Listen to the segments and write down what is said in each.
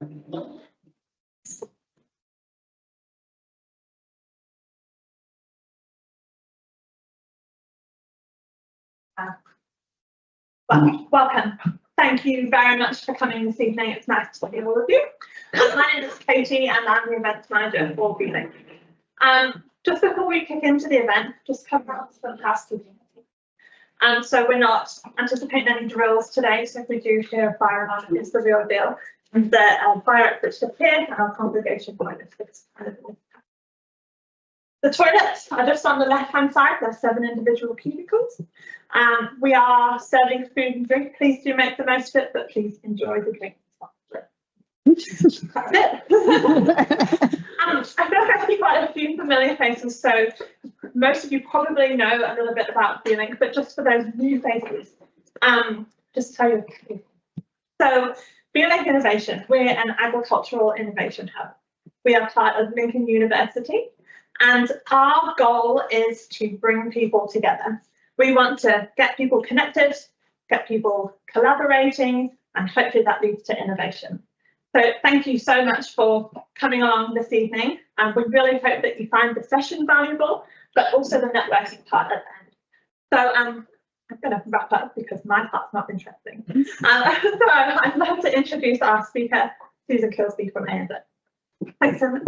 Well, welcome. Thank you very much for coming this evening. It's nice to see all of you. My name is Katie and I'm the events manager for Beeling. Just before we kick into the event, just cover up some housekeeping. So we're not anticipating any drills today, so if we do hear a fire alarm, it's the real deal. The fire exits appear and our congregation point is fixed. The toilets are just on the left-hand side. There's 7 individual cubicles. We are serving food and drink. Please do make the most of it, but please enjoy the drink. That's it. I feel like I see quite a few familiar faces, so most of you probably know a little bit about Beeling, but just for those new faces, just to tell you. So Beeling Innovation, we're an agricultural innovation hub. We are part of Lincoln University, and our goal is to bring people together. We want to get people connected, get people collaborating, and hopefully that leads to innovation. So thank you so much for coming along this evening. And we really hope that you find the session valuable, but also the networking part at the end. So I'm going to wrap up because my part's not interesting. So I'd love to introduce our speaker, Susan Kilsby from ANZ. Thanks so much.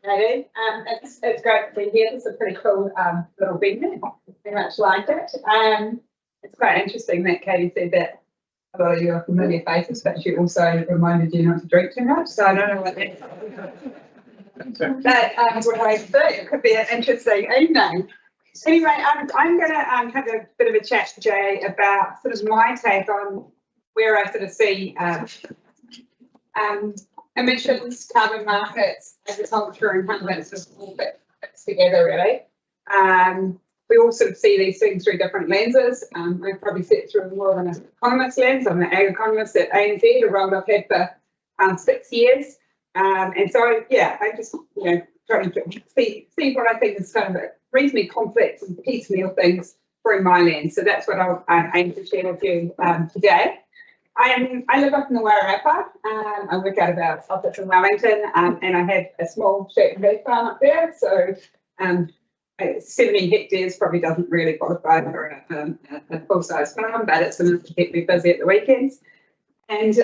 It's great to be here. It's a pretty cool little venue. Very much like it. It's quite interesting that Katie said that a lot of you are familiar faces, but she also reminded you not to drink too much. So I don't know what that's what I say. It could be an interesting evening. Anyway, I'm going to have a bit of a chat to Jay about sort of my take on where I sort of see emissions, carbon markets, agriculture, and how that sort of all fits together, really. We all sort of see these things through different lenses. I probably see it through more of an economist lens. I'm an ag economist at ANZ, a role I've had for 6 years. And so, yeah, I just, trying to see what I think is kind of a reasonably complex and piecemeal things through my lens. So that's what I aim to share with you today. I live up in the Wairarapa. I work out of our office in Wellington, and I have a small sheep and beef farm up there. So 70 hectares probably doesn't really qualify for a full-size farm, but it's enough to keep me busy at the weekends. And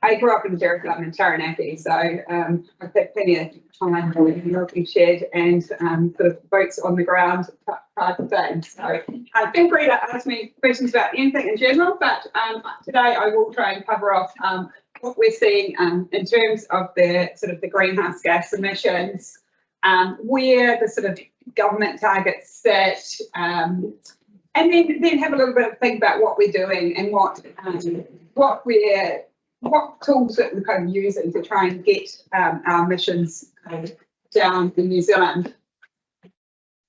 I grew up in Jerusalem and Taranaki, so I've had plenty of time living in milking shed and sort of boots on the ground type of thing. So feel free to ask me questions about anything in general, but today I will try and cover off what we're seeing in terms of the sort of the greenhouse gas emissions, where the sort of government targets sit, and then have a little bit of think about what we're doing and what tools that we're kind of using to try and get our emissions down in New Zealand.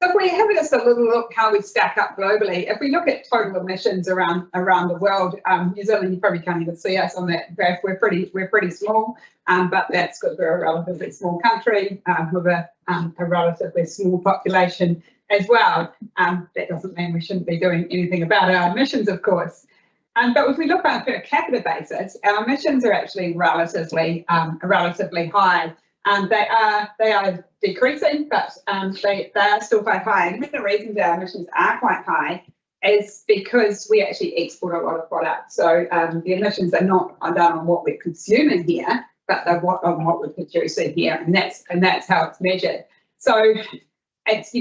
So if we have just a little look how we stack up globally, if we look at total emissions around the world, New Zealand, you probably can't even see us on that graph. We're pretty small, but that's because we're a relatively small country with a relatively small population as well. That doesn't mean we shouldn't be doing anything about our emissions, of course. But if we look on a per capita basis, our emissions are actually relatively high. They are decreasing, but they are still quite high. And one of the reasons our emissions are quite high is because we actually export a lot of products. So the emissions are not done on what we're consuming here, but they're on what we're producing here, and that's how it's measured. So it's,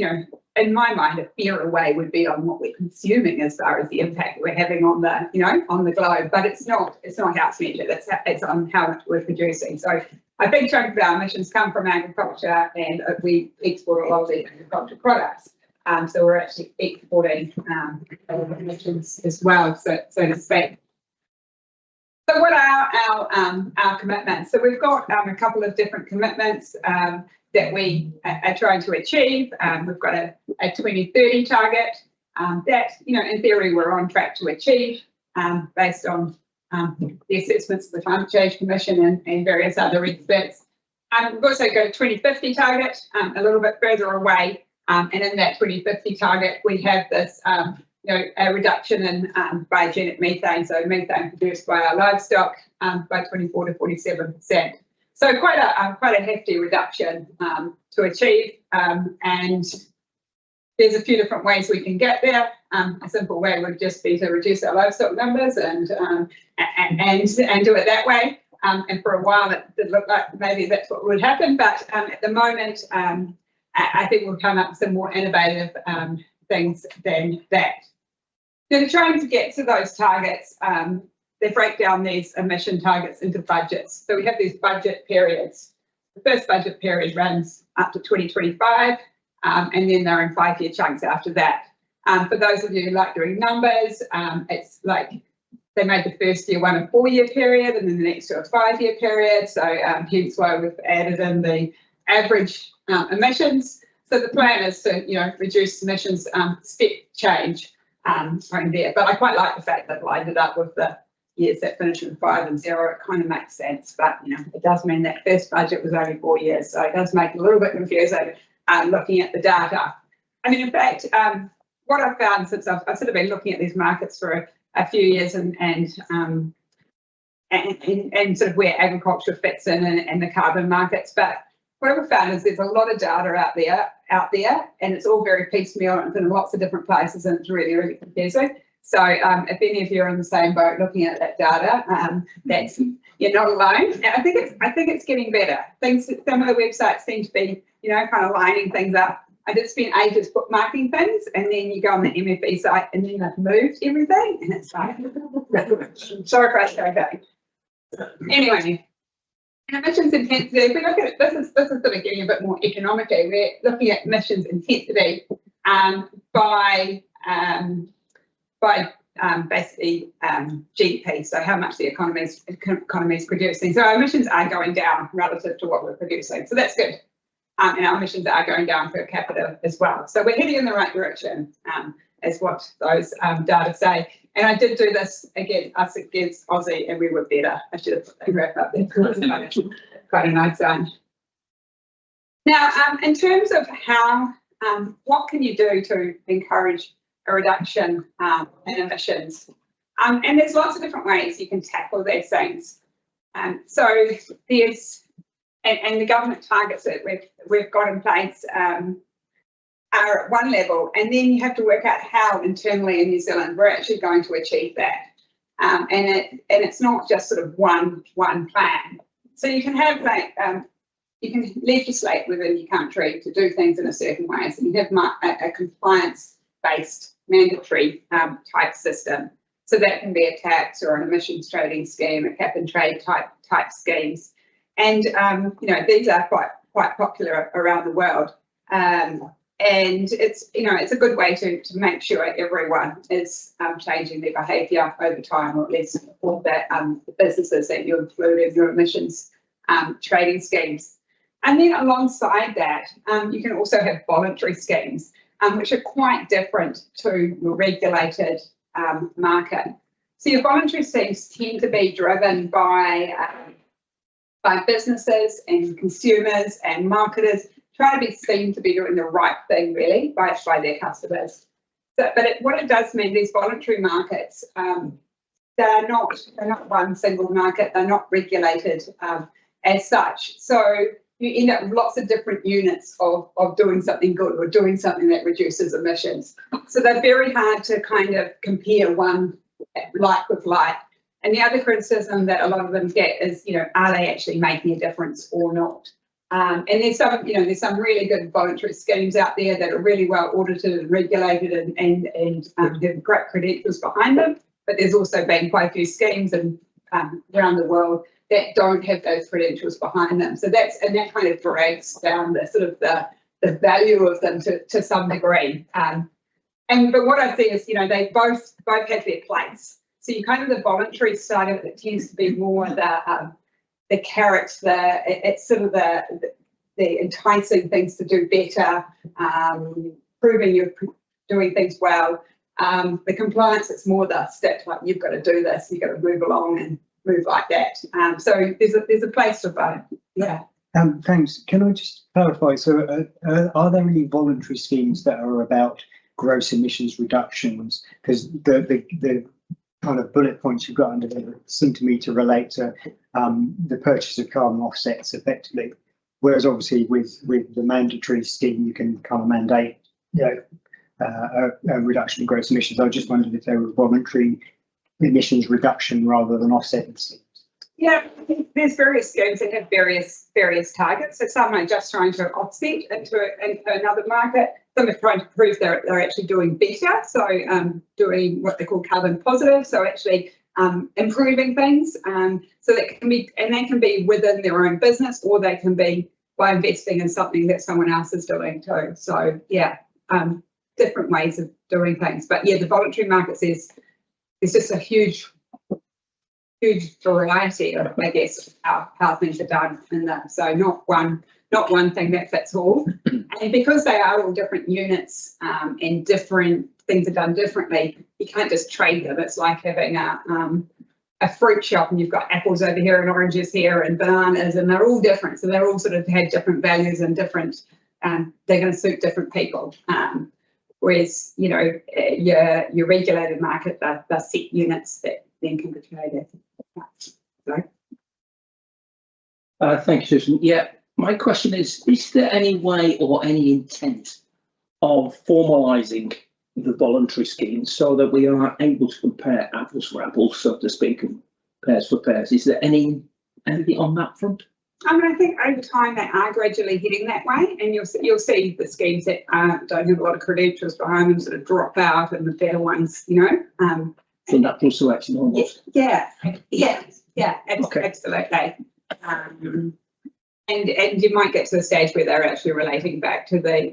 in my mind, a fairer way would be on what we're consuming as far as the impact we're having on the on the globe, but it's not how it's measured. It's on how much we're producing. So a big chunk of our emissions come from agriculture, and we export a lot of these agriculture products. So we're actually exporting emissions as well, so to speak. So what are our commitments? So we've got a couple of different commitments that we are trying to achieve. We've got a 2030 target that, in theory, we're on track to achieve based on the assessments of the Climate Change Commission and various other experts. We've also got a 2050 target a little bit further away, and in that 2050 target we have this a reduction in biogenic methane, so methane produced by our livestock, by 24 to 47%. So quite a hefty reduction to achieve, and there's a few different ways we can get there. A simple way would just be to reduce our livestock numbers and do it that way. And for a while it did look like maybe that's what would happen, but at the moment I think we'll come up with some more innovative things than that. Now, trying to get to those targets, they break down these emission targets into budgets. So we have these budget periods. The first budget period runs up to 2025, and then they're in 5-year chunks after that. For those of you who like doing numbers, it's like they made the first year one a 4-year period, and then the next year a 5-year period. So hence why we've added in the average emissions. So the plan is to reduce emissions step change from there. But I quite like the fact that I lined it up with the years that finish with 5 and 0. It kind of makes sense, but it does mean that first budget was only 4 years, so it does make it a little bit confusing looking at the data. I mean, in fact, what I've found since I've sort of been looking at these markets for a few years and sort of where agriculture fits in and the carbon markets, but what I've found is there's a lot of data out there, and it's all very piecemeal and it's in lots of different places, and it's really, really confusing. So if any of you are in the same boat looking at that data, you're not alone. And I think it's getting better. Some of the websites seem to be, kind of lining things up. I did spend ages bookmarking things, and then you go on the MFE site and then they've moved everything, and it's like so frustrating. Anyway, emissions intensity. If we look at it, this is sort of getting a bit more economically. We're looking at emissions intensity by basically GDP, so how much the economy is producing. So our emissions are going down relative to what we're producing, so that's good. And our emissions are going down per capita as well. So we're heading in the right direction, is what those data say. And I did do this us against Aussie, and we were better. I should have put that graph up there. Quite a nice one. Now, in terms of how, what can you do to encourage a reduction in emissions? And there's lots of different ways you can tackle these things. So there's, and the government targets that we've got in place are at one level, and then you have to work out how internally in New Zealand we're actually going to achieve that. And it's not just sort of one plan. So you can have you can legislate within your country to do things in a certain way. So you have a compliance-based mandatory type system. So that can be a tax or an emissions trading scheme, a cap and trade type schemes. And these are quite popular around the world. And it's a good way to make sure everyone is changing their behaviour over time, or at least all that the businesses that you include in your emissions trading schemes. And then alongside that, you can also have voluntary schemes, which are quite different to your regulated market. So your voluntary schemes tend to be driven by businesses and consumers and marketers trying to be seen to be doing the right thing, really, by their customers. So, but what it does mean, these voluntary markets, they're not one single market. They're not regulated as such. So you end up with lots of different units of doing something good or doing something that reduces emissions. So they're very hard to kind of compare one like with like. And the other criticism that a lot of them get is, are they actually making a difference or not? And there's some really good voluntary schemes out there that are really well audited and regulated and have great credentials behind them. But there's also been quite a few schemes around the world that don't have those credentials behind them. So that kind of drags down the sort of the value of them to some degree. But what I see is, they both have their place. So you kind of the voluntary side of it tends to be more the carrot, it's sort of the enticing things to do better, proving you're doing things well. The compliance, it's more the steps like you've got to do this, you've got to move along and move like that. So there's a place for both. Yeah. Thanks. Can I just clarify? So are there any voluntary schemes that are about gross emissions reductions, because the kind of bullet points you've got under there seem to me to relate to the purchase of carbon offsets effectively. Whereas obviously with the mandatory scheme, you can kind of mandate, a reduction in gross emissions. I just wondered if they were voluntary emissions reduction rather than offsetting schemes. Yeah, there's various schemes that have various targets. So some are just trying to offset into another market. Some are trying to prove they're actually doing better. So doing what they call carbon positive. So actually improving things. So that can be, and they can be within their own business, or they can be by investing in something that someone else is doing too. So yeah, different ways of doing things. But yeah, the voluntary markets is just a huge variety of, I guess, how things are done in that. So not one thing that fits all. And because they are all different units and different things are done differently, you can't just trade them. It's like having a fruit shop and you've got apples over here and oranges here and bananas, and they're all different. So they're all sort of had different values and different, they're going to suit different people. Whereas, you know, your regulated market, they're set units that then can be traded. Thank you, Susan. Yeah, my question is there any way or any intent of formalising the voluntary scheme so that we are able to compare apples for apples, so to speak, and pears for pears? Is there anything on that front? I mean, I think over time they are gradually heading that way, and you'll see the schemes that don't have a lot of credentials behind them sort of drop out, and the better ones, you know. So natural selection almost. Yeah, Okay. Absolutely. And you might get to the stage where they're actually relating back to the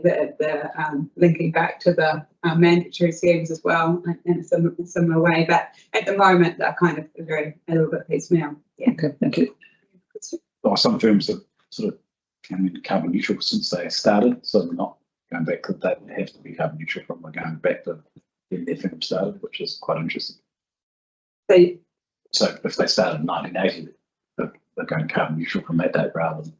linking back to the mandatory schemes as well in a similar way. But at the moment, they're kind of a little bit piecemeal. Yeah. Okay, thank you. There are some firms that sort of can be carbon neutral since they started, so they're not going back to that. They have to be carbon neutral from going back to when their firm started, which is quite interesting. So if they started in 1980, they're going carbon neutral from that date rather than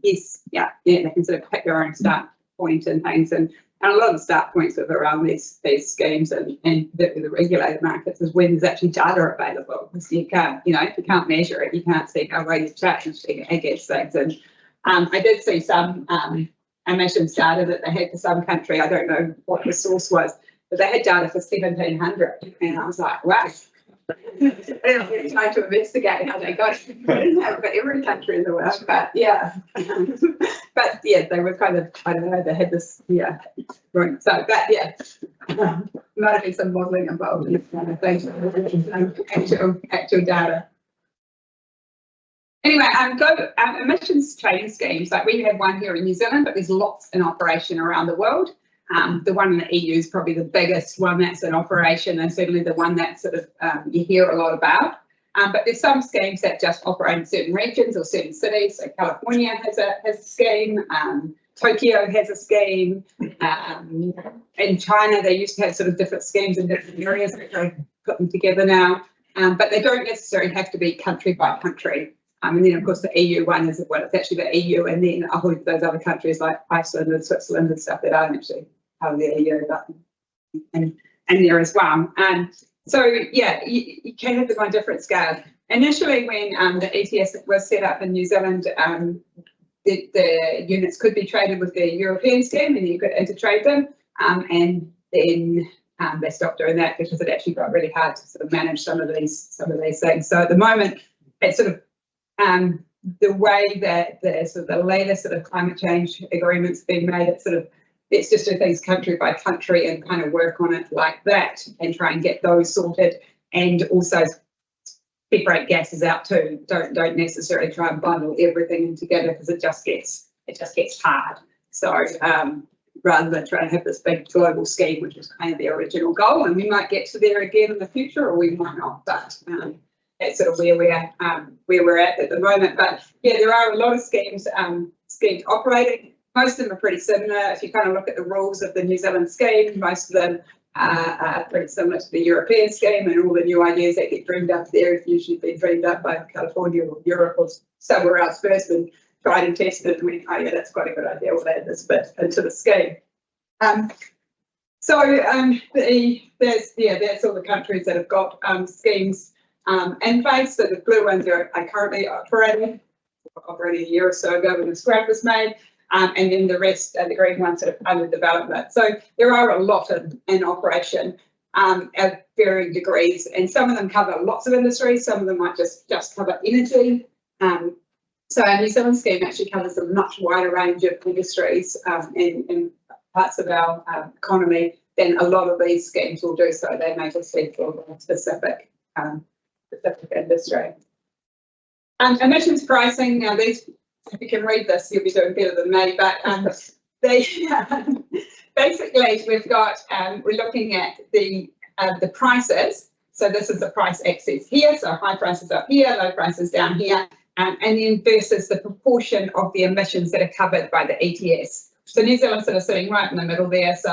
yes, yeah. They can sort of pick their own start point and things, and a lot of the start points of around these schemes and the regulated markets is when there's actually data available, because you can't, you know, if you can't measure it, you can't see how rates change against things. And I did see some emissions data that they had for some country. I don't know what the source was, but they had data for 1700, and I was like, wow. Trying to investigate how they got it. They didn't have it for every country in the world, but yeah. But yeah, they were kind of, I don't know, they had this, yeah. Right. So, but yeah, might have been some modelling involved in this kind of thing, actual data. Anyway, emissions trading schemes, like we have one here in New Zealand, but there's lots in operation around the world. The one in the EU is probably the biggest one that's in operation, and certainly the one that sort of you hear a lot about. But there's some schemes that just operate in certain regions or certain cities. So California has a scheme. Tokyo has a scheme. In China, they used to have sort of different schemes in different areas. They're put them together now, but they don't necessarily have to be country by country. And then, of course, the EU one is, well, it's actually the EU, and then a whole of those other countries like Iceland and Switzerland and stuff that aren't actually part of the EU, but and there as well. So, yeah, you can have them on different scales. Initially, when the ETS was set up in New Zealand, the units could be traded with the European scheme, and you could intertrade them. And then they stopped doing that because it actually got really hard to sort of manage some of these things. So at the moment, it's sort of the way that the latest sort of climate change agreements being made, it's just do things country by country and kind of work on it like that and try and get those sorted, and also separate gases out too. Don't necessarily try and bundle everything in together, because it just gets hard. So rather than trying to have this big global scheme, which is kind of the original goal, and we might get to there again in the future, or we might not, but that's sort of where we're at the moment. But yeah, there are a lot of schemes operating. Most of them are pretty similar. If you kind of look at the rules of the New Zealand scheme, most of them are pretty similar to the European scheme, and all the new ideas that get dreamed up there have usually been dreamed up by California or Europe or somewhere else first and tried and tested and went, oh yeah, that's quite a good idea, we'll add this bit into the scheme. That's all the countries that have got schemes in place. So the blue ones are currently operating a year or so ago when the scrap was made, and then the rest are the green ones that are under development. So there are a lot in operation at varying degrees, and some of them cover lots of industries, some of them might just cover energy. So our New Zealand scheme actually covers a much wider range of industries in parts of our economy than a lot of these schemes will do. So they make us speak for a specific industry. Emissions pricing, now these, if you can read this, you'll be doing better than me, but basically we've got, we're looking at the prices. So this is the price axis here, so high prices up here, low prices down here, and then versus the proportion of the emissions that are covered by the ETS. So New Zealand's sort of sitting right in the middle there, so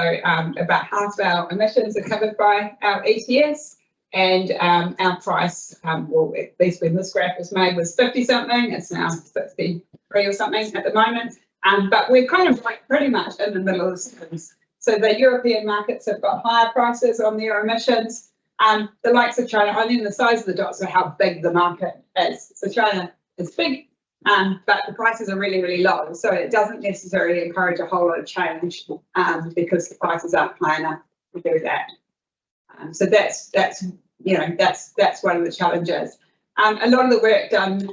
about half of our emissions are covered by our ETS. And our price, well, at least when this graph was made, was 50 something. It's now 63 or something at the moment. But we're kind of like pretty much in the middle of the schemes. So the European markets have got higher prices on their emissions. The likes of China, and then the size of the dots are how big the market is. So China is big, but the prices are really, really low. So it doesn't necessarily encourage a whole lot of change because the prices aren't high enough to do that. So that's one of the challenges. A lot of the work done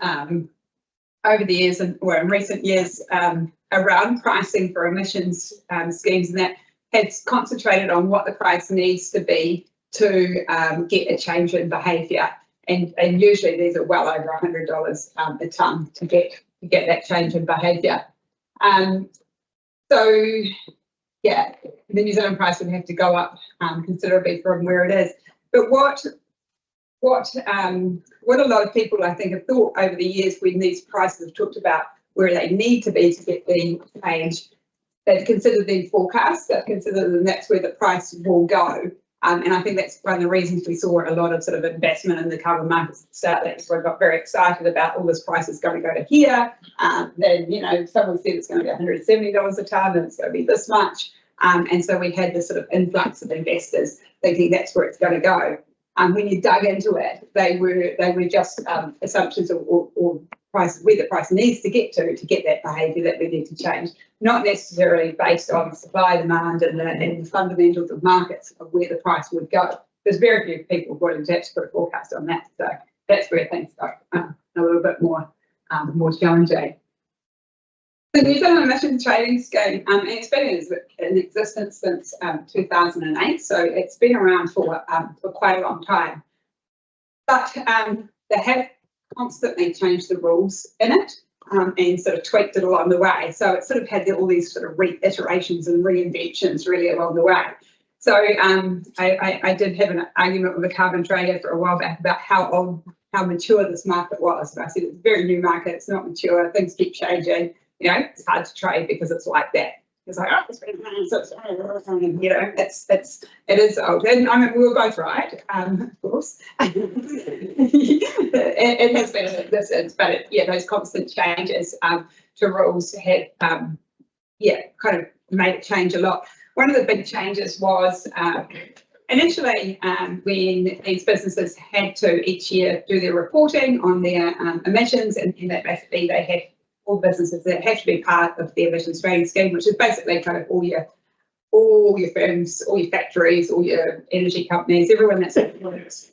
over the years or in recent years around pricing for emissions schemes and that has concentrated on what the price needs to be to get a change in behaviour, and usually these are well over $100 a tonne to get that change in behaviour. So yeah, the New Zealand price would have to go up considerably from where it is. But what a lot of people I think have thought over the years when these prices have talked about where they need to be to get the change, they've considered the forecasts, they've considered and that's where the price will go. And I think that's one of the reasons we saw a lot of sort of investment in the carbon markets at the start. That's where I got very excited about all this price is going to go to here. Then, you know, someone said it's going to be $170 a tonne and it's going to be this much. And so we had this sort of influx of investors thinking that's where it's going to go. When you dug into it, they were just assumptions or price, where the price needs to get that behaviour that we need to change, not necessarily based on supply, demand, and the fundamentals of markets of where the price would go. There's very few people willing to actually put a forecast on that, so that's where things got a little bit more challenging. The New Zealand Emission Trading Scheme, and it's been in existence since 2008, so it's been around for quite a long time. But they have constantly changed the rules in it and sort of tweaked it along the way. So it sort of had all these sort of reiterations and reinventions really along the way. So I did have an argument with a carbon trader for a while back about how mature this market was. And I said it's a very new market, it's not mature, things keep changing. You know, it's hard to trade because it's like that. It's like, oh, it's been, you know, it is old. And I mean, we were both right, of course. It has been in existence, but those constant changes to rules have, kind of made it change a lot. One of the big changes was initially when these businesses had to each year do their reporting on their emissions, and that basically they had all businesses that have to be part of the Emission Trading Scheme, which is basically kind of all your firms, all your factories, all your energy companies, everyone that's works,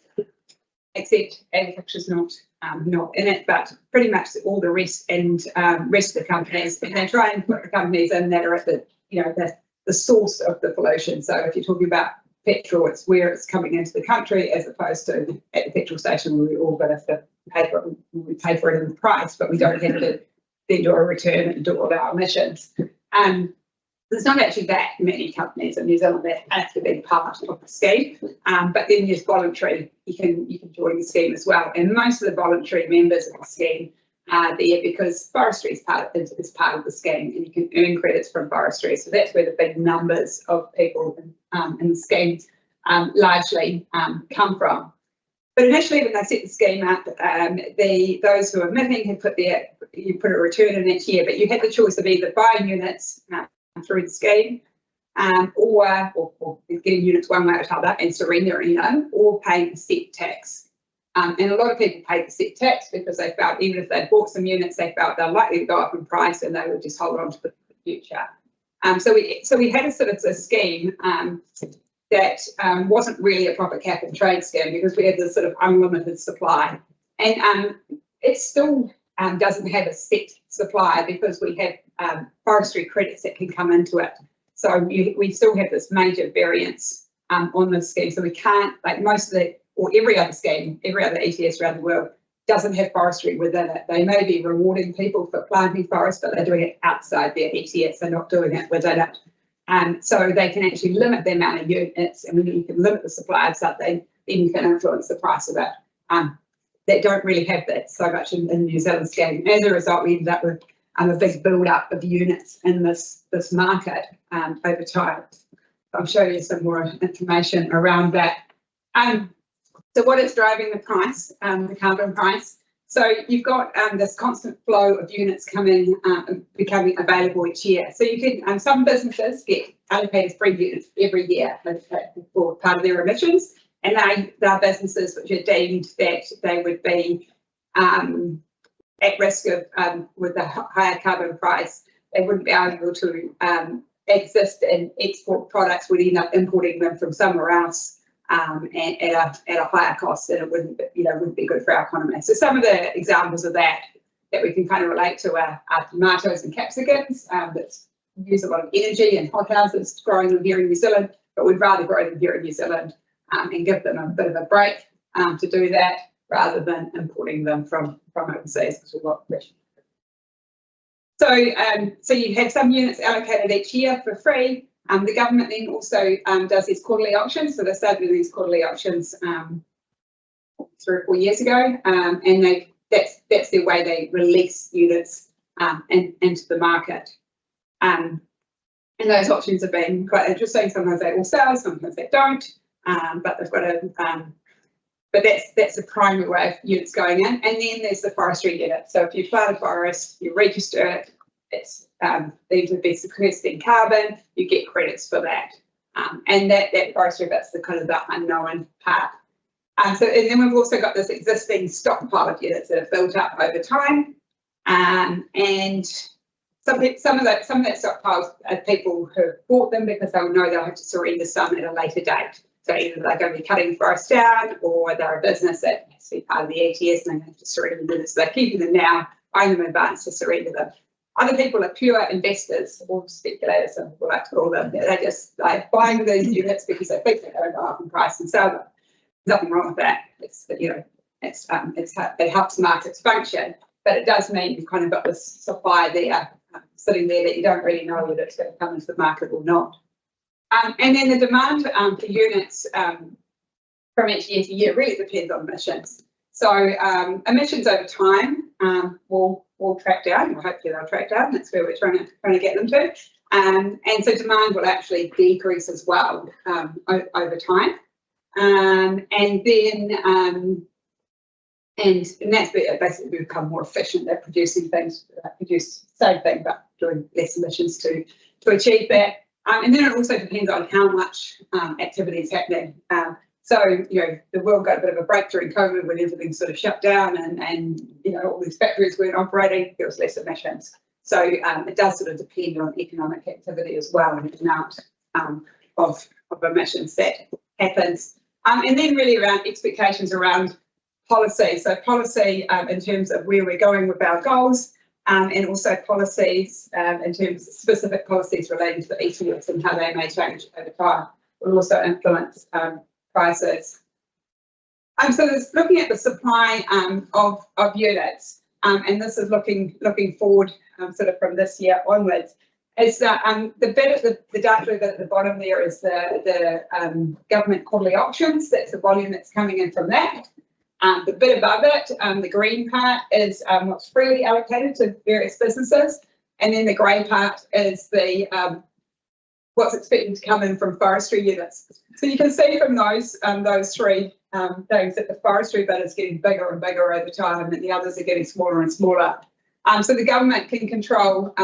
except agriculture's not in it, but pretty much all the rest and rest of the companies, and they try and put the companies in that are at the source of the pollution. So if you're talking about petrol, it's where it's coming into the country, as opposed to at the petrol station where we all got to pay for it. We pay for it in the price, but we don't have to then do a return and do all our emissions. There's not actually that many companies in New Zealand that have to be part of the scheme, but then there's voluntary. You can join the scheme as well, and most of the voluntary members of the scheme are there because forestry is part of the scheme, and you can earn credits from forestry. So that's where the big numbers of people in the scheme largely come from. But initially, when they set the scheme up, those who are emitting had you put a return in each year, but you had the choice of either buying units through the scheme, or getting units one way or another and surrendering them, or paying a set tax. And a lot of people pay the set tax because they felt even if they bought some units, they felt they're likely to go up in price and they would just hold on to the future. So we had a sort of a scheme that wasn't really a proper cap and trade scheme because we had this sort of unlimited supply, and it still doesn't have a set supply because we have forestry credits that can come into it. So we still have this major variance on this scheme. So we can't, like most of the, or every other scheme, every other ETS around the world doesn't have forestry within it. They may be rewarding people for planting forests, but they're doing it outside their ETS. They're not doing it within it. So they can actually limit the amount of units, and when you can limit the supply of something, then you can influence the price of it. They don't really have that so much in New Zealand scheme. As a result, we ended up with a big build up of units in this market over time. I'll show you some more information around that. So what is driving the price, the carbon price? So you've got this constant flow of units coming, becoming available each year. So you can, some businesses get allocated free units every year for part of their emissions, and they're businesses which are deemed that they would be at risk of, with a higher carbon price, they wouldn't be able to exist and export products, would end up importing them from somewhere else at a higher cost, and it wouldn't be good for our economy. So some of the examples of that we can kind of relate to are tomatoes and capsicums that use a lot of energy and hothouses growing them here in New Zealand, but we'd rather grow them here in New Zealand and give them a bit of a break to do that, rather than importing them from overseas because we've got pressure. So you have some units allocated each year for free. The government then also does these quarterly auctions. So they started doing these quarterly auctions 3 or 4 years ago, and that's their way they release units into the market. And those auctions have been quite interesting. Sometimes they all sell, sometimes they don't. But they've got but that's the primary way of units going in. And then there's the forestry unit. So if you plant a forest, you register it, it's deemed to be sequestering carbon, you get credits for that. And that forestry bit's the kind of the unknown part. And then we've also got this existing stockpile of units that have built up over time. And some of that stockpile are people who have bought them because they'll know they'll have to surrender some at a later date. So either they're going to be cutting forests down, or they're a business that has to be part of the ETS and they have to surrender them. So they're keeping them now, buying them in advance to surrender them. Other people are pure investors or speculators, some people like to call them. They're just buying these units because they think they're going to go up in price and sell them. Nothing wrong with that. It helps markets function, but it does mean you've kind of got this supply there sitting there that you don't really know whether it's going to come into the market or not. And then the demand for units from each year to year really depends on emissions. So emissions over time will track down, or hopefully they'll track down. That's where we're trying to get them to. And so demand will actually decrease as well over time. And that's basically become more efficient at producing things, produce the same thing but doing less emissions to achieve that. And then it also depends on how much activity is happening. So, the world got a bit of a break during COVID when everything sort of shut down and all these factories weren't operating, there was less emissions. So it does sort of depend on economic activity as well and the amount of emissions that happens. And then really around expectations around policy. So policy in terms of where we're going with our goals, and also policies in terms of specific policies relating to the ETS and how they may change over time will also influence prices. So there's looking at the supply of units, and this is looking forward sort of from this year onwards. Is that the dark blue bit at the bottom there is the government quarterly auctions. That's the volume that's coming in from that. The bit above it, the green part, is what's freely allocated to various businesses, and then the grey part is the what's expected to come in from forestry units. So you can see from those three things that the forestry bit is getting bigger and bigger over time, and the others are getting smaller and smaller. So the government can control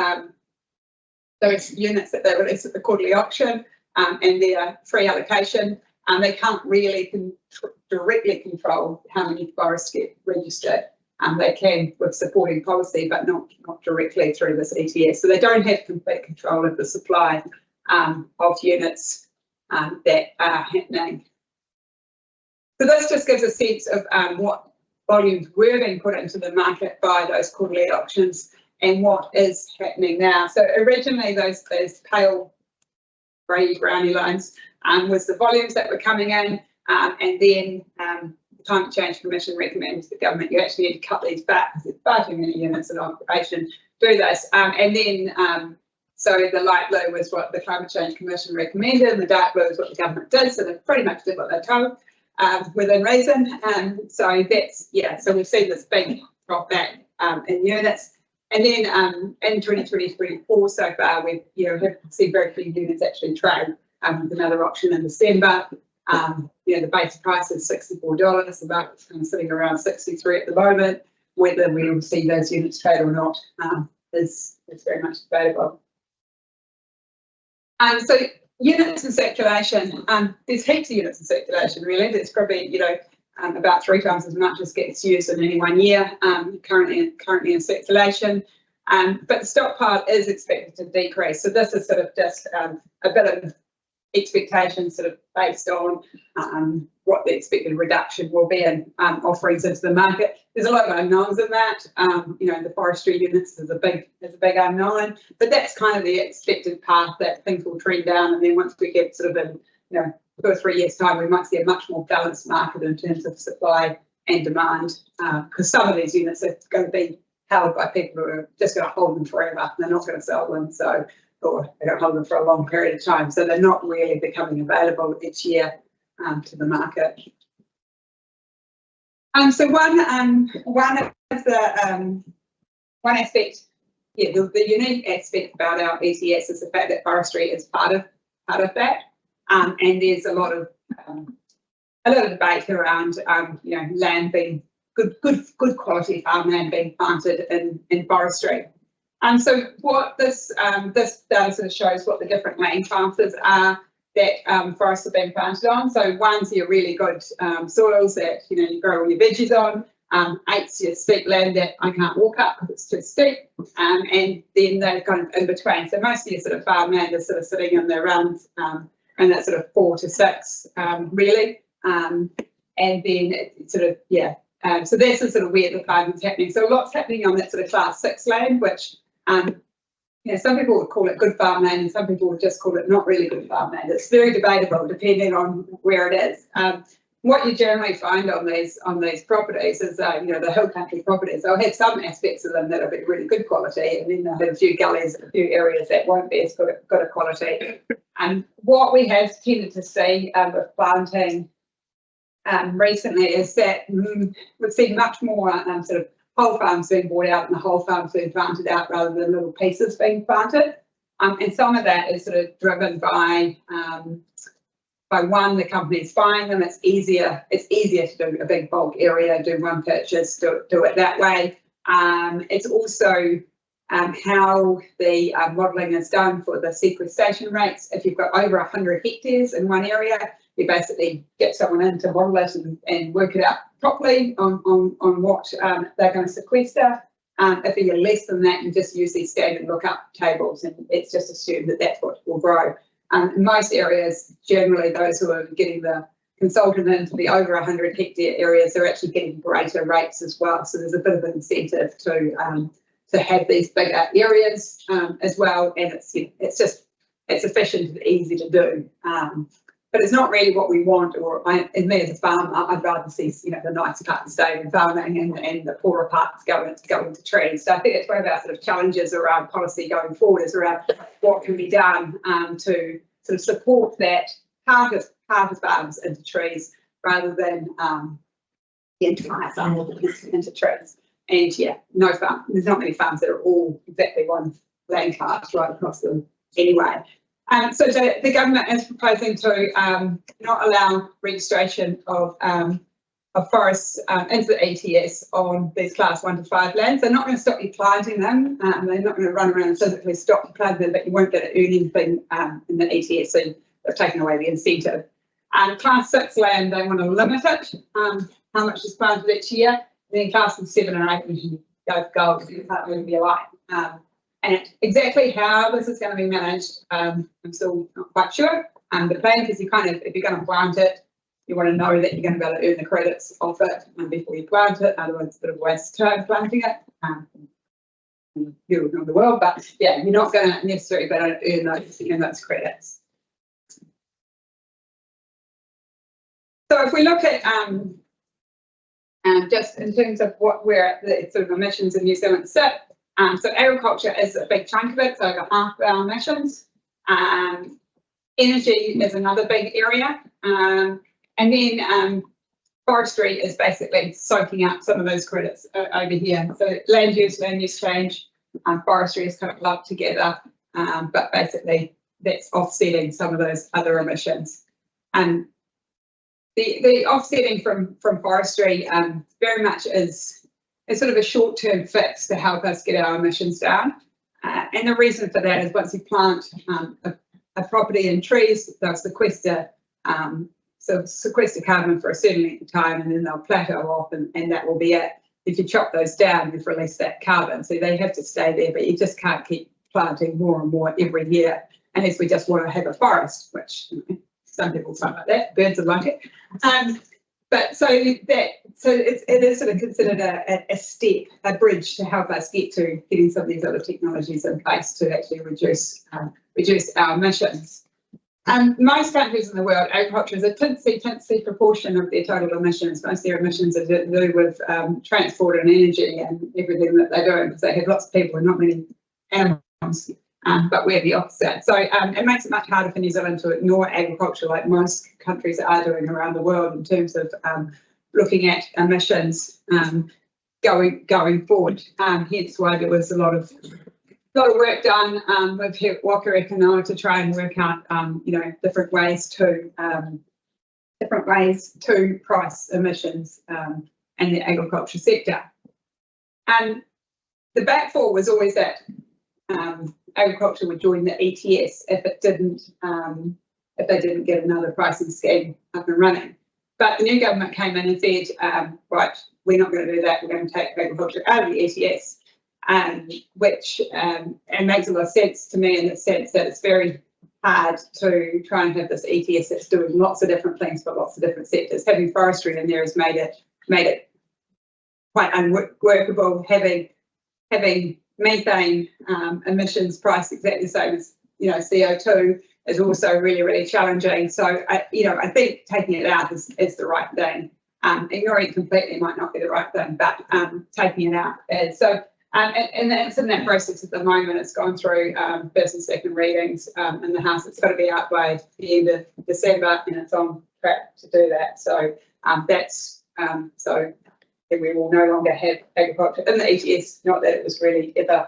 those units that they release at the quarterly auction and their free allocation. They can't really directly control how many forests get registered. They can with supporting policy, but not directly through this ETS. So they don't have complete control of the supply of units that are happening. So this just gives a sense of what volumes were being put into the market by those quarterly auctions and what is happening now. So originally those pale grey browny lines was the volumes that were coming in, and then the Climate Change Commission recommends the government you actually need to cut these back because there's far too many units in operation do this. And then so the light blue was what the Climate Change Commission recommended, and the dark blue is what the government did. So they pretty much did what they told within reason. So that's, yeah, so we've seen this big drop back in units. And then in 2024 so far, we've have seen very few units actually trade with another auction in December. The base price is $64, the market's kind of sitting around 63 at the moment. Whether we will see those units trade or not is very much debatable. So units in circulation, there's heaps of units in circulation really. There's probably about 3 times as much as gets used in any 1 year currently in circulation. But the stockpile is expected to decrease. So this is sort of just a bit of expectation sort of based on what the expected reduction will be in offerings into the market. There's a lot of unknowns in that. The forestry units is a big unknown, but that's kind of the expected path that things will trend down. And then once we get sort of in 2 or 3 years' time, we might see a much more balanced market in terms of supply and demand, because some of these units are going to be held by people who are just going to hold them forever. They're not going to sell them, or they don't hold them for a long period of time. So they're not really becoming available each year to the market. So one aspect, the unique aspect about our ETS is the fact that forestry is part of that. And there's a lot of debate around land being good quality farmland being planted in forestry. So what this data sort of shows what the different land classes are that forests have been planted on. So one's your really good soils that you grow all your veggies on. 8's your steep land that I can't walk up because it's too steep, and then they're kind of in between. So most of your sort of farmland is sort of sitting in the runs, and that's sort of 4 to 6 really, and then it's sort of so this is sort of where the farming's happening. So lots happening on that sort of class 6 land, which some people would call it good farmland, and some people would just call it not really good farmland. It's very debatable depending on where it is. What you generally find on these properties is, the hill country properties, they'll have some aspects of them that'll be really good quality, and then they'll have a few gullies and a few areas that won't be as good a quality. And what we have tended to see with planting recently is that we've seen much more sort of whole farms being bought out and the whole farms being planted out rather than little pieces being planted. And some of that is sort of driven by one, the company's buying them. It's easier to do a big bulk area, do one purchase, do it that way. It's also how the modelling is done for the sequestration rates. If you've got over 100 hectares in one area, you basically get someone in to model it and work it out properly on what they're going to sequester. If you're less than that, you just use these standard lookup tables, and it's just assumed that that's what will grow. In most areas, generally those who are getting the consultant into the over 100 hectare areas are actually getting greater rates as well. So there's a bit of an incentive to have these bigger areas as well, and it's efficient and easy to do. But it's not really what we want, and me as a farmer, I'd rather see the nicer parts stay in farming and the poorer parts go into trees. So I think it's one of our sort of challenges around policy going forward is around what can be done to sort of support that part of farms into trees rather than the entire farm into trees. And there's not many farms that are all exactly one land class right across them anyway. So the government is proposing to not allow registration of forests into the ETS on these class 1 to 5 lands. They're not going to stop you planting them, and they're not going to run around and physically stop you planting them, but you won't get to earn anything in the ETS, so they've taken away the incentive. Class 6 land, they want to limit it, how much is planted each year. And then classes 7 and 8, we can go for gold, you can't move your line. And exactly how this is going to be managed, I'm still not quite sure. The plan is you kind of, if you're going to plant it, you want to know that you're going to be able to earn the credits off it before you plant it. Otherwise, it's a bit of a waste of time planting it. You know the world, but yeah, you're not going to necessarily be able to earn those credits. So if we look at just in terms of where the sort of emissions in New Zealand sit, so agriculture is a big chunk of it, so over half of our emissions. Energy is another big area. And then forestry is basically soaking up some of those credits over here. So land use change, forestry is kind of lumped together, but basically that's offsetting some of those other emissions. And the offsetting from forestry very much is sort of a short-term fix to help us get our emissions down. And the reason for that is once you plant a property and trees, they'll sequester carbon for a certain length of time, and then they'll plateau off, and that will be it. If you chop those down, you've released that carbon, so they have to stay there, but you just can't keep planting more and more every year unless we just want to have a forest, which some people find like that, birds are like it. But so it is sort of considered a step, a bridge to help us get to getting some of these other technologies in place to actually reduce our emissions. Most countries in the world, agriculture is a tinsy proportion of their total emissions. Most of their emissions are to do with transport and energy and everything that they do, because they have lots of people and not many animals, but we're the opposite. So it makes it much harder for New Zealand to ignore agriculture like most countries are doing around the world in terms of looking at emissions going forward. Hence why there was a lot of work done with Waka Ekanoa to try and work out, different ways to price emissions in the agriculture sector. And the backfall was always that agriculture would join the ETS if they didn't get another pricing scheme up and running. But the new government came in and said, right, we're not going to do that. We're going to take agriculture out of the ETS. Which makes a lot of sense to me in the sense that it's very hard to try and have this ETS that's doing lots of different things for lots of different sectors. Having forestry in there has made it quite unworkable. Having methane emissions priced exactly the same as CO2 is also really, really challenging. So I think taking it out is the right thing. Ignoring it completely might not be the right thing, but taking it out is so. And it's in that process at the moment. It's gone through first and second readings in the House. It's got to be out by the end of December, and it's on track to do that. So so we will no longer have agriculture in the ETS. Not that it was really ever,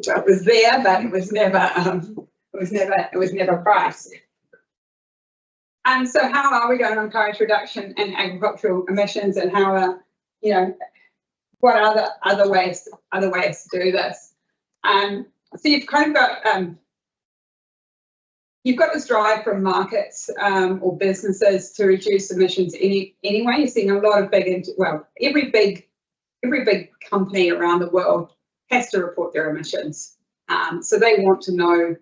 well, it was there, but it was never priced. And so, how are we going to encourage reduction in agricultural emissions, and how are what are the other ways to do this? So you've kind of got this drive from markets or businesses to reduce emissions anyway. You're seeing a lot of every big company around the world has to report their emissions. So they want to know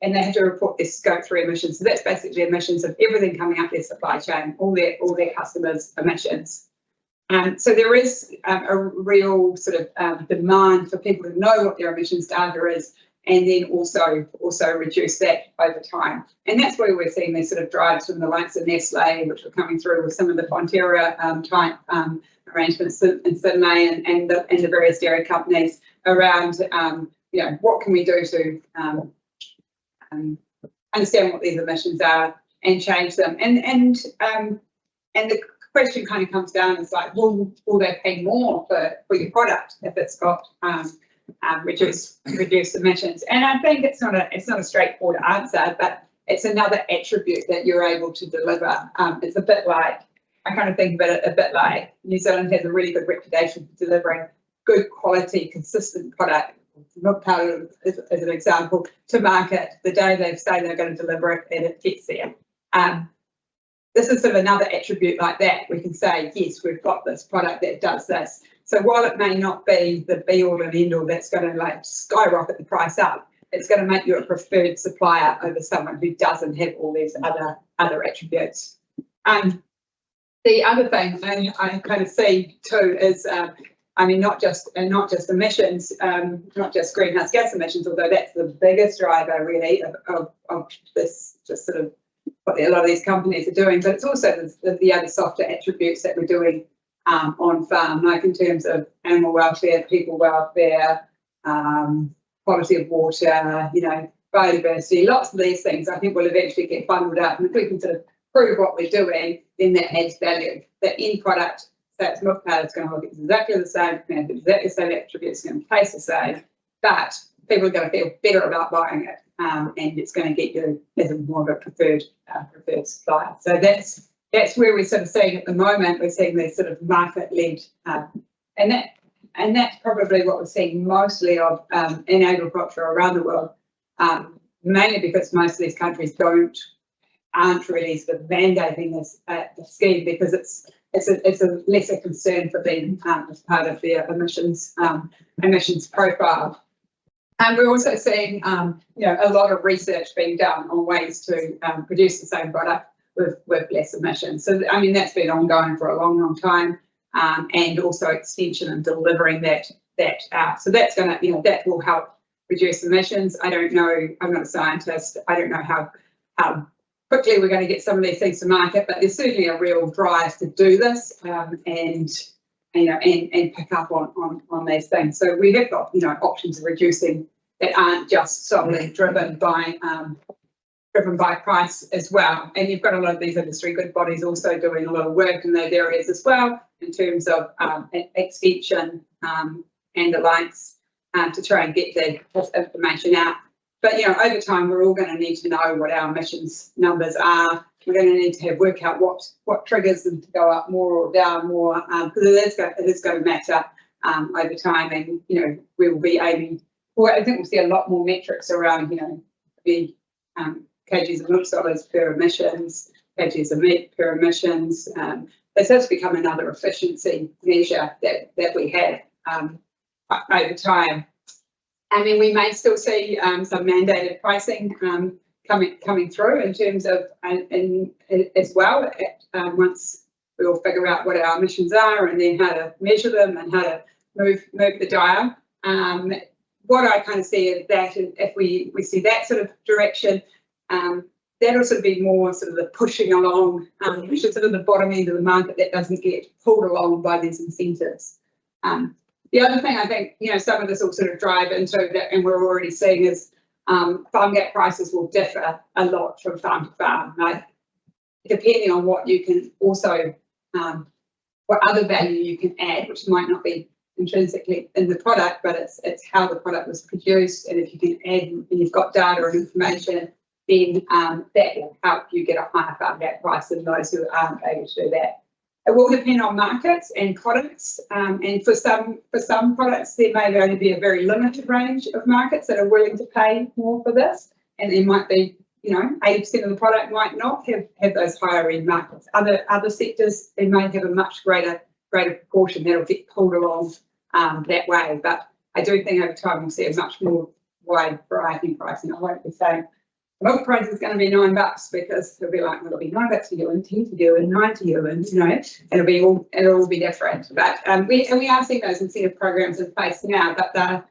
and they have to report their scope 3 emissions. So that's basically emissions of everything coming up their supply chain, all their customers' emissions. So there is a real sort of demand for people to know what their emissions data is, and then also reduce that over time. And that's where we're seeing these sort of drives from the likes of Nestle, which are coming through with some of the Fonterra type arrangements in Sydney and the various dairy companies around, what can we do to understand what these emissions are and change them. And the question kind of comes down is like, will they pay more for your product if it's got reduced emissions? And I think it's not a straightforward answer, but it's another attribute that you're able to deliver. It's a bit like I kind of think of it a bit like New Zealand has a really good reputation for delivering good quality, consistent product. Milk powder as an example, to market the day they say they're going to deliver it and it gets there. This is sort of another attribute like that. We can say, yes, we've got this product that does this. So while it may not be the be all and end all that's going to like skyrocket the price up, it's going to make you a preferred supplier over someone who doesn't have all these other attributes. The other thing I kind of see too is, I mean, not just emissions, not just greenhouse gas emissions, although that's the biggest driver really of this, just sort of what a lot of these companies are doing, but it's also the other softer attributes that we're doing on farm, like in terms of animal welfare, people welfare, quality of water, you know, biodiversity, lots of these things I think will eventually get bundled up. And if we can sort of prove what we're doing, then that adds value. The end product, so it's milk powder, it's going to look exactly the same, it's going to have exactly the same attributes, it's going to taste the same, but people are going to feel better about buying it, and it's going to get you as a more of a preferred supplier. So that's where we're sort of seeing at the moment. We're seeing this sort of market-led, and that's probably what we're seeing mostly of in agriculture around the world, mainly because most of these countries aren't really sort of mandating this scheme because it's a lesser concern for them as part of their emissions profile. And we're also seeing you know, a lot of research being done on ways to produce the same product with less emissions. So I mean that's been ongoing for a long time, and also extension and delivering that out. So that's going to, you know, that will help reduce emissions. I don't know, I'm not a scientist. I don't know how quickly we're going to get some of these things to market, but there's certainly a real drive to do this, and you know, and pick up on these things. So we have got, you know, options of reducing that aren't just solely driven by price as well. And you've got a lot of these industry good bodies also doing a lot of work in those areas as well in terms of extension and alliance to try and get this information out. But, you know, over time, we're all going to need to know what our emissions numbers are. We're going to need to wework out what triggers them to go up more or down more, because it is going to matter over time. And, you know, we will be aiming, well, I think we'll see a lot more metrics around, you know, the kgs of milk solids per emissions, kgs of meat per emissions. This has become another efficiency measure that we have over time. I mean, we may still see some mandated pricing coming through in terms of, and as well, once we all figure out what our emissions are and then how to measure them and how to move the dial. What I kind of see is that if we see that sort of direction, that'll sort of be more sort of the pushing along, which is sort of the bottom end of the market that doesn't get pulled along by these incentives. The other thing I think, you know, some of this will sort of drive into that, and we're already seeing is farm gate prices will differ a lot from farm to farm, right? Depending on what you can also, what other value you can add, which might not be intrinsically in the product, but it's how the product was produced, and if you can add and you've got data and information, then that will help you get a higher farm gate price than those who aren't able to do that. It will depend on markets and products, and for some products there may only be a very limited range of markets that are willing to pay more for this, and there might be, you know, 80% of the product might not have those higher end markets. Other sectors, they may have a much greater proportion that'll get pulled along that way. But I do think over time we'll see a much more wide variety in pricing. I won't be saying milk price is going to be $9 because it'll be like, it'll be $9 for you and 10 for you and 9 for you, and you know, it'll all be different. But we are seeing those incentive programs in place now, but they're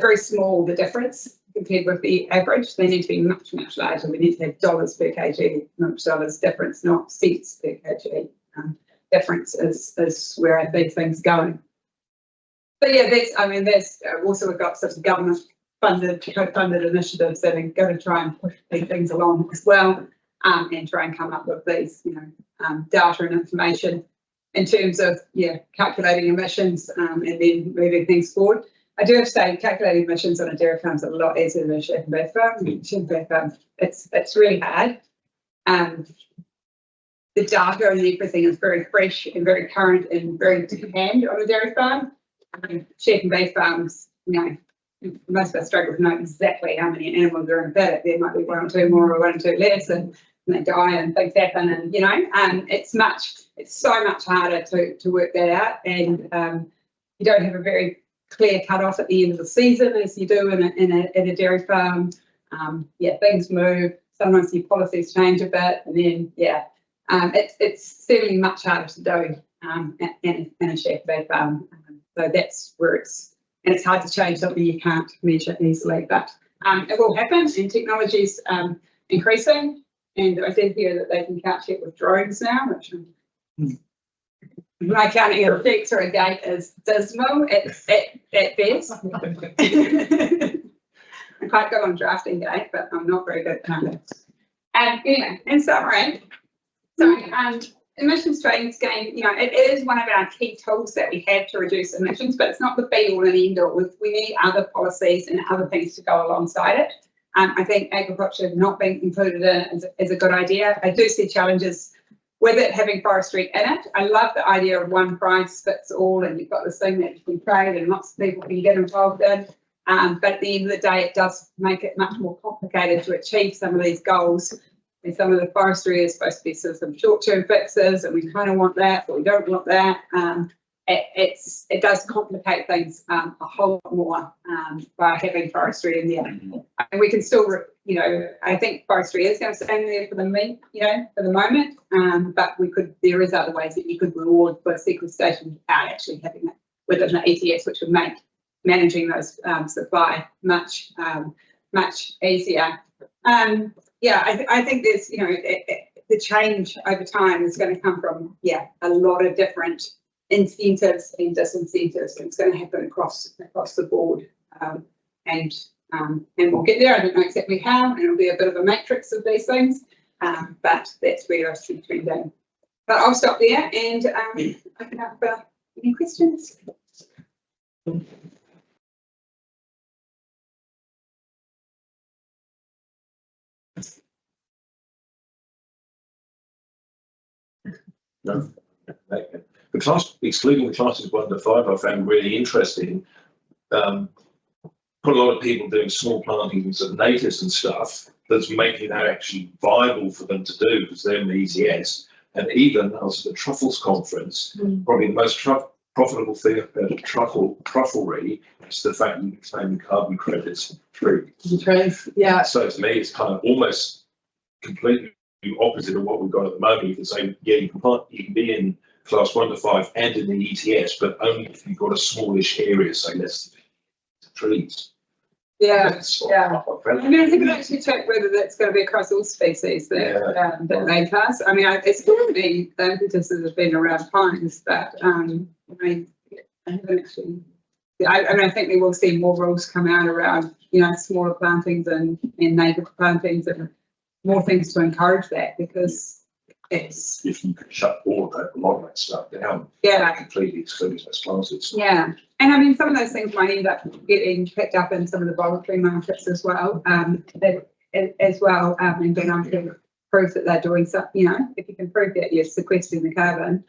very small, the difference compared with the average. They need to be much larger. We need to have dollars per kg, not dollars difference, not cents per kg. Difference is where I think things going. But yeah, there's also we've got sort of government co-funded initiatives that are going to try and push these things along as well, and try and come up with these, you know, data and information in terms of calculating emissions and then moving things forward. I do have to say, calculating emissions on a dairy farm is a lot easier than a sheep and beef farm. Sheep and beef farm, it's really hard. the data and everything is very fresh and very current and very to hand on a dairy farm. Sheep and beef farms, you know, most of us struggle to know exactly how many animals are in paddock. There might be one or two more or one or two less, and they die and things happen, and you know, it's so much harder to work that out, and you don't have a very clear cut-off at the end of the season as you do in a dairy farm. Yeah, things move. Sometimes your policies change a bit, and then yeah, it's certainly much harder to do in a sheep beef farm. So that's where it's hard to change something you can't measure easily, but it will happen, and technology's increasing. And I did hear that they can count sheep with drones now, which my counting of sheep or a gate is dismal at best. I'm quite good on drafting gate, but I'm not very good at counting. And anyway, in summary, so emissions trading scheme, you know, it is one of our key tools that we have to reduce emissions, but it's not the be all and end all. We need other policies and other things to go alongside it. I think agriculture not being included in it is a good idea. I do see challenges with it having forestry in it. I love the idea of one price fits all, and you've got this thing that you can trade and lots of people can get involved in. But at the end of the day, it does make it much more complicated to achieve some of these goals. And some of the forestry is supposed to be sort of some short-term fixes, and we kind of want that, but we don't want that. It does complicate things a whole lot more by having forestry in there. And we can still, you know, I think forestry is going to stay in there for the moment. But there is other ways that you could reward for sequestration without actually having it within the ETS, which would make managing those supply much easier. Yeah, I think there's, you know, the change over time is going to come from, a lot of different incentives and disincentives, and it's going to happen across the board. And we'll get there. I don't know exactly how, and it'll be a bit of a matrix of these things, but that's where I see trending. But I'll stop there and open up for any questions. No. The class, excluding the classes 1 to 5, I found really interesting. Put a lot of people doing small plantings of natives and stuff that's making that actually viable for them to do because they're in the ETS. And even I was at the Truffles conference, probably the most profitable thing about trufflery is the fact that you can claim carbon credits free. Yeah. So to me, it's kind of almost completely opposite of what we've got at the moment. You can say, yeah, you can be in class 1 to 5 and in the ETS, but only if you've got a smallish area, say less than trees. Yeah. I mean, I think we've actually checked whether that's going to be across all species that they pass. I mean, it's probably the impetus has been around pines, but I mean, I haven't actually. I think we will see more rules come out around, you know, smaller plantings and native plantings and more things to encourage that, because it's. If you could shut all of that, a lot of that stuff down. Yeah. Completely exclude those classes. Yeah. And I mean, some of those things might end up getting picked up in some of the voluntary markets as well. And then I'm to prove that they're doing something, you know, if you can prove that you're sequestering the carbon,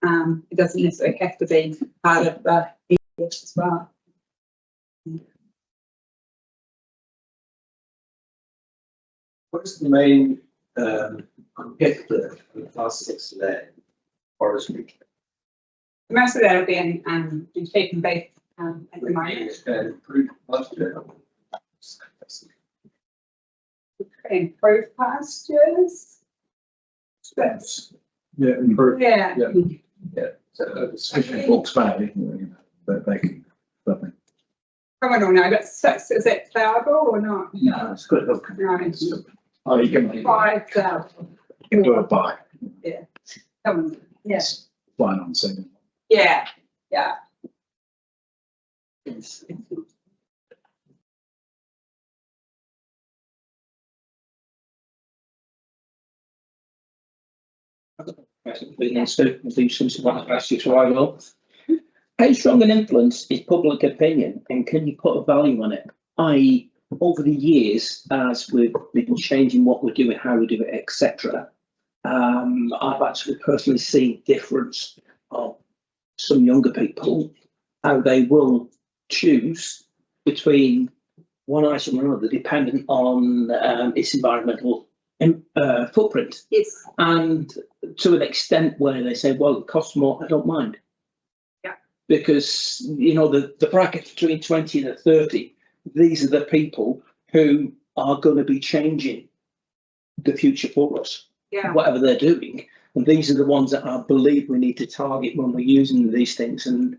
it doesn't necessarily have to be part of the ETS as well. What is the main competitor for the class 6 land forestry? Most of that will be in sheep and beef at the moment. Improved pasture. Improved pastures. Yeah, improved. Yeah. Yeah. So especially books back, you know, but they can. I don't know, but is that ploughable or not? Yeah, it's good. No. Oh, you can 5,000. you can do it by. Yes. Fine on second. Yeah. How strong an influence is public opinion, and can you put a value on it? I.e., over the years, as we've been changing what we do and how we do it, etc., I've actually personally seen difference of some younger people, how they will choose between one item or another, depending on its environmental footprint. Yes. And to an extent where they say, well, it costs more, I don't mind. Yeah. Because, you know, the bracket between 20 and 30, these are the people who are going to be changing the future for us, Yeah. whatever they're doing. And these are the ones that I believe we need to target when we're using these things and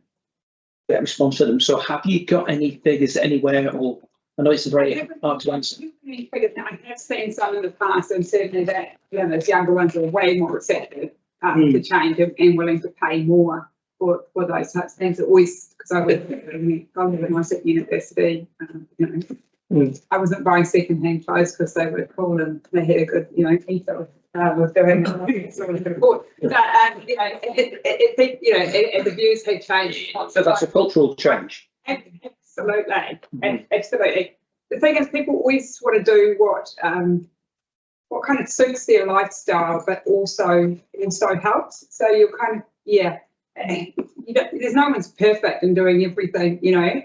get a response to them. So have you got any figures anywhere, or I know it's a very hard to answer. I have seen some in the past, and certainly that, you know, those younger ones are way more receptive to change and willing to pay more for those types of things. It always, because I was when I was at university, you know, I wasn't buying second-hand clothes because they were cool and they had a good, you know, ethos of doing it, so I could afford. But you know, the views have changed. So that's a cultural change. Absolutely, absolutely. The thing is, people always want to do what kind of suits their lifestyle, but also helps. So you're kind of, yeah, there's no one's perfect in doing everything, you know.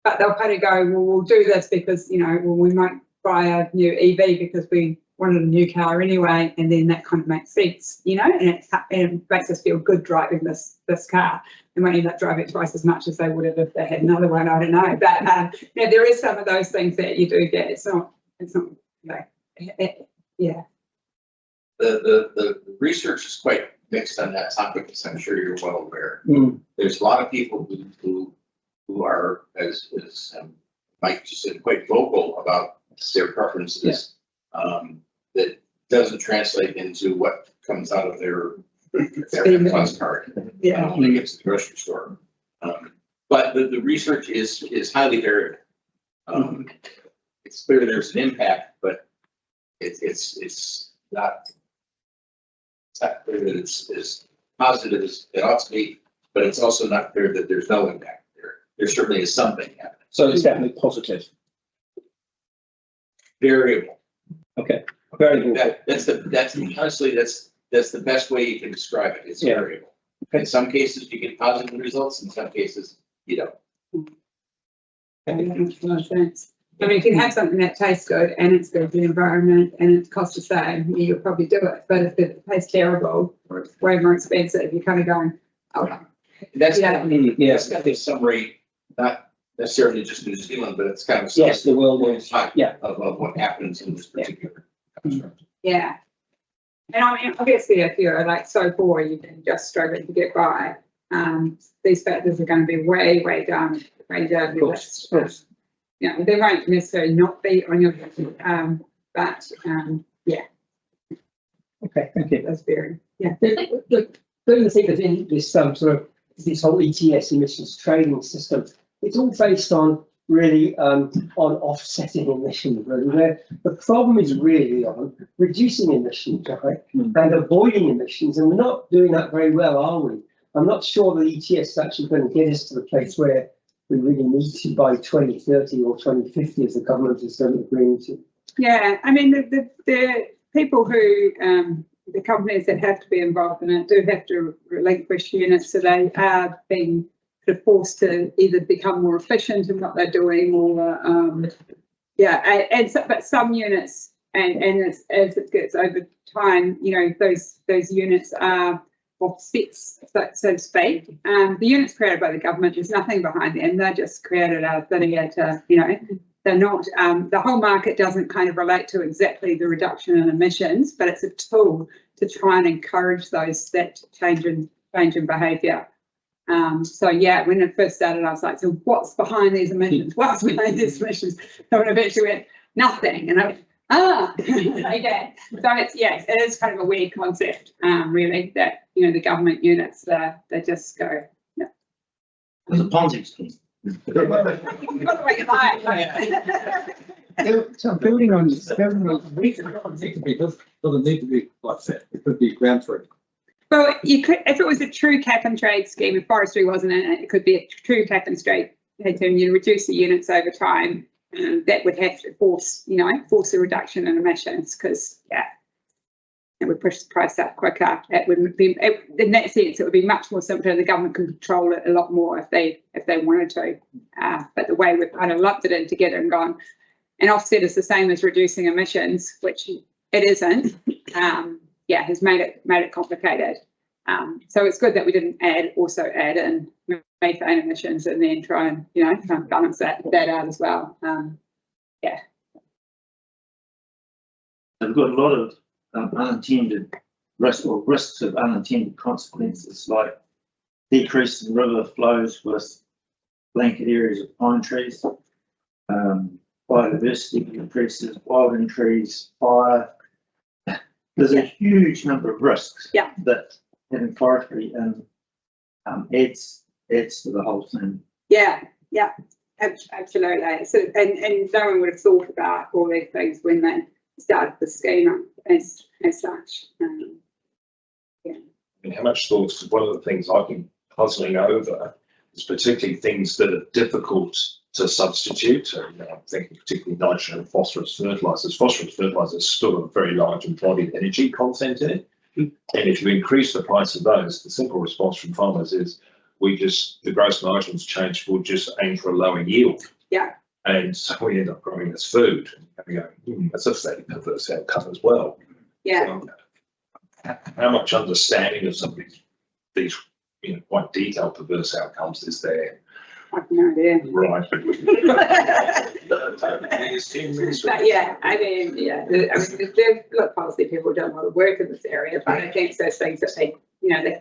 But they'll kind of go, well, we'll do this because, you know, well, we might buy a new EV because we wanted a new car anyway, and then that kind of makes sense, you know, and it makes us feel good driving this car. They might end up driving it twice as much as they would have if they had another one. I don't know, but you know, there is some of those things that you do get. It's not, you know, yeah. The research is quite mixed on that topic, as I'm sure you're well aware. There's a lot of people who are, as Mike just said, quite vocal about their preferences. That doesn't translate into what comes out of their plus card. Yeah. When it gets to the grocery store. But the research is highly varied. It's clear there's an impact, but it's not clear that it's as positive as it ought to be, but it's also not clear that there's no impact. There certainly is something happening. So it's definitely positive. Variable. Okay. Variable. That's honestly that's the best way you can describe it. It's variable. Okay. In some cases you get positive results, in some cases you don't. That makes a lot of sense. I mean, if you have something that tastes good and it's good for the environment and it costs the same, you'll probably do it. But if it tastes terrible or it's way more expensive, you're kind of going, oh. That's Yes. kind of a summary, not necessarily just New Zealand, but it's kind of Yes, the world is yeah. of what happens in this particular construct. Yeah. And I mean, obviously, if you're like so poor, you can just struggle to get by. These factors are going to be way down your list. You know, they won't necessarily not be on your list, but yeah. Okay, thank you. That's very, yeah. The thing is in this sort of this whole ETS emissions trading system, it's all based on really on offsetting emissions, really, where the problem is really on reducing emissions, right, and avoiding emissions, and we're not doing that very well, are we? I'm not sure the ETS is actually going to get us to the place where we really need to by 2030 or 2050, as the government is agreeing to. Yeah, I mean, the people who the companies that have to be involved in it do have to relinquish units, so they are being sort of forced to either become more efficient in what they're doing, or but some units, and as it gets over time, you know, those units are offsets, so to speak. The units created by the government, there's nothing behind them. They're just created a linear to, you know, they're not, the whole market doesn't kind of relate to exactly the reduction in emissions, but it's a tool to try and encourage that change in behaviour. So yeah, when it first started, I was like, so what's behind these emissions? What's behind these emissions? And when eventually went, nothing. And I went, okay. So it is kind of a weird concept, really, that, you know, the government units, they just go, no. There's a Ponzi scheme. So building on Doesn't need to be like that. It could be grandfathered. Well, you could, if it was a true cap and trade scheme, if forestry wasn't in it, it could be a true cap and trade. You reduce the units over time, that would have to force a reduction in emissions, because it would push the price up quicker. It would be, in that sense, it would be much more simpler. The government can control it a lot more if they wanted to. But the way we've kind of lumped it in together and gone, an offset is the same as reducing emissions, which it isn't. Has made it complicated. So it's good that we didn't also add in methane emissions and then try and balance that out as well. We've got a lot of unintended risks of unintended consequences, like decrease in river flows with blanket areas of pine trees, biodiversity increases, wilding trees, fire. There's a huge number of risks that having forestry adds to the whole thing. Absolutely. So, and no one would have thought about all these things when they started the scheme as such. How much thought? Because one of the things I've been puzzling over is particularly things that are difficult to substitute. So, I'm thinking particularly nitrogen and phosphorus fertilizers. Phosphorus fertilizers still have a very large embodied energy content in it. And if you increase the price of those, the simple response from farmers is the gross margins change, we'll just aim for a lower yield. And so we end up growing this food. And we go, that's a fairly perverse outcome as well. So, how much understanding of some of these quite detailed perverse outcomes is there? I've no idea. Right. But there's a lot of policy people do a lot of work in this area, but I think those things that they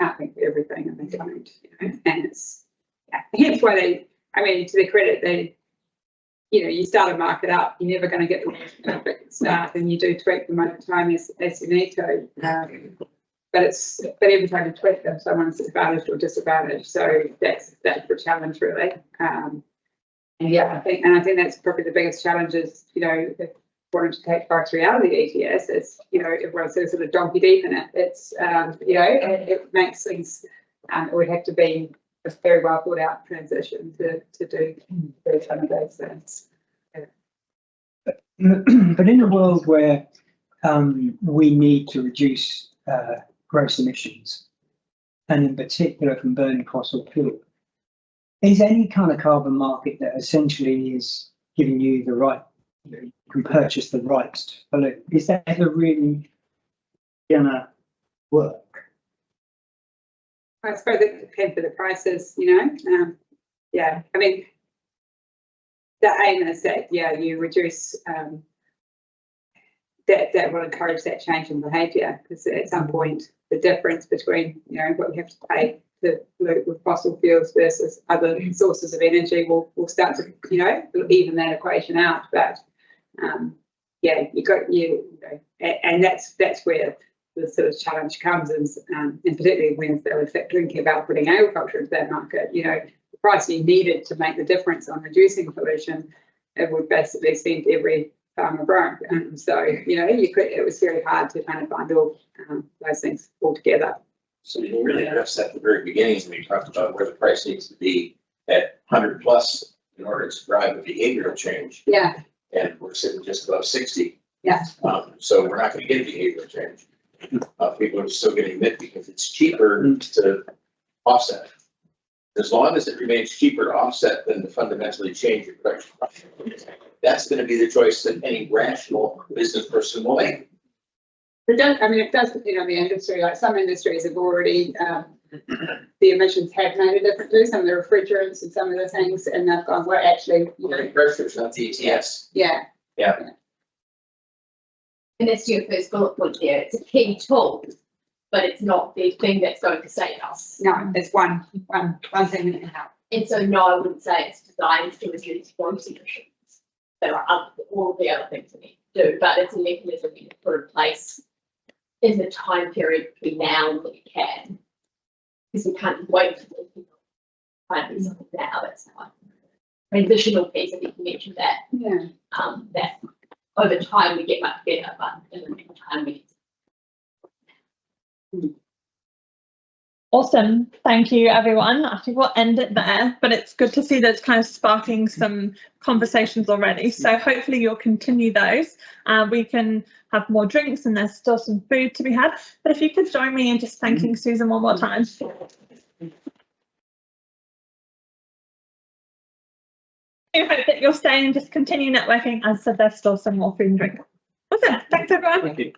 can't think of everything and they don't, and it's, hence why to their credit, you start a market up, you're never going to get the perfect start, and you do tweak them over time as you need to. But every time you tweak them, someone's advantaged or disadvantaged. So that's the challenge really. I think that's probably the biggest challenge is, if wanting to take forestry out of the ETS, it's, everyone's sort of donkey deep in it. It's, and it makes things, it would have to be a very well thought out transition to do some of those things. But in a world where we need to reduce gross emissions, and in particular from burning fossil fuel, is any kind of carbon market that essentially is giving you the right, you can purchase the rights to pollute, is that ever really gonna work? I suppose it depends on the prices, the aim is that, you reduce, that will encourage that change in behaviour, because at some point the difference between what we have to pay to pollute with fossil fuels versus other sources of energy will start to even that equation out. But and that's where the sort of challenge comes, and particularly when they're thinking about putting agriculture into that market, the price you needed to make the difference on reducing pollution, it would basically send every farmer broke. And so, it was very hard to kind of find all those things all together. So you really addressed that at the very beginning when you talked about where the price needs to be at 100 plus in order to drive a behavioral change. And we're sitting just above 60. So we're not going to get behavioral change. People are still getting bit because it's cheaper to offset. As long as it remains cheaper to offset than to fundamentally change your production, that's going to be the choice that any rational business person will make. It does depend on the industry. Like some industries have already, the emissions have made a difference to some of the refrigerants and some of the things, and they've gone, well, actually, Pressure's not the ETS. And that's your first bullet point there. It's a key tool, but it's not the thing that's going to save us. No, it's one thing that can help. And so no, I wouldn't say it's designed to reduce forest emissions. There are all the other things we need to do, but it's a mechanism we can put in place in the time period between now and when we can. Because we can't wait for people to try and do something now. That's not an additional piece. I think you mentioned that. That over time we get much better, but in the meantime we Awesome. Thank you, everyone. I think we'll end it there, but it's good to see that it's kind of sparking some conversations already. So hopefully you'll continue those. We can have more drinks and there's still some food to be had. But if you could join me in just thanking Susan one more time. I hope that you'll stay and just continue networking. As I said, there's still some more food and drink. Awesome. Thanks, everyone. Thank you.